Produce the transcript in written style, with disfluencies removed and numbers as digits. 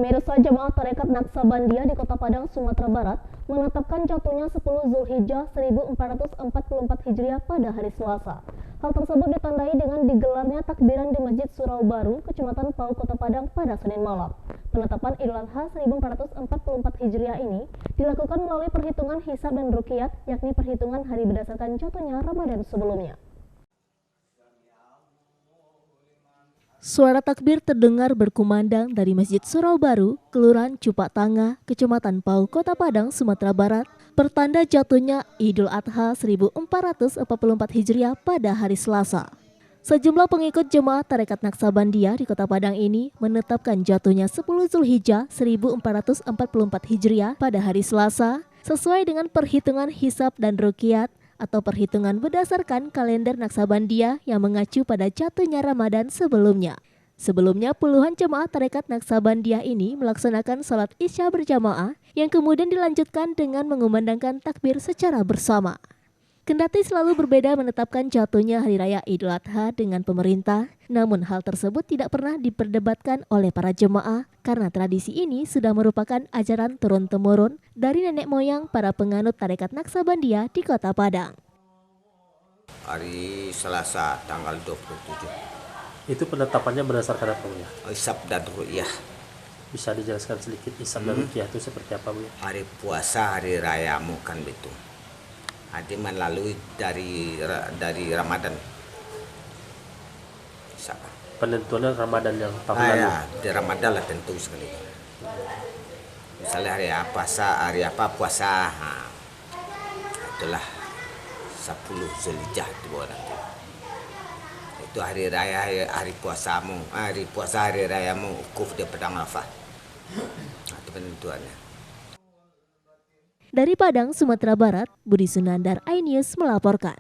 Pemirsa, Jemaah Tarekat Naksabandia di Kota Padang, Sumatera Barat menetapkan jatuhnya 10 Zulhijjah 1444 Hijriah pada hari Selasa. Hal tersebut ditandai dengan digelarnya takbiran di Masjid Surau Baru, Kecamatan Pau, Kota Padang pada Senin malam. Penetapan Idul Adha 1444 Hijriah ini dilakukan melalui perhitungan hisab dan ruqyat, yakni perhitungan hari berdasarkan jatuhnya Ramadan sebelumnya. Suara takbir terdengar berkumandang dari Masjid Surau Baru, Kelurahan Cupak Tangah, Kecamatan Pau, Kota Padang, Sumatera Barat, pertanda jatuhnya Idul Adha 1444 Hijriah pada hari Selasa. Sejumlah pengikut jemaah Tarekat Naksabandia di Kota Padang ini menetapkan jatuhnya 10 Zulhijjah 1444 Hijriah pada hari Selasa, sesuai dengan perhitungan hisab dan ruqyat, atau perhitungan berdasarkan kalender Naksabandia yang mengacu pada jatuhnya Ramadan sebelumnya. Sebelumnya, puluhan jemaah Tarekat Naksabandia ini melaksanakan salat Isya berjamaah yang kemudian dilanjutkan dengan mengumandangkan takbir secara bersama. Kendati selalu berbeda menetapkan jatuhnya Hari Raya Idul Adha dengan pemerintah, namun hal tersebut tidak pernah diperdebatkan oleh para jemaah karena tradisi ini sudah merupakan ajaran turun-temurun dari nenek moyang para penganut Tarekat Naksabandia di Kota Padang. Hari Selasa tanggal 27. Itu penetapannya berdasarkan apa, Bu? Hisab dan ruqyah. Bisa dijelaskan sedikit hisab dan ruqyah itu seperti apa, Bu? Hari puasa, hari rayamu kan begitu. Ada melalui dari Ramadan. Hisab. Penentuannya Ramadan yang tahun lalu. Ya, di Ramadan lah tentu sekali. Misalnya hari apa puasa, itulah 10 Zulhijjah di bawah nanti. Itu hari raya, hari puasamu, hari rayamu, ukuf di Padang Arafah. Itu penentuannya. Dari Padang, Sumatera Barat, Budi Sunandar, iNews melaporkan.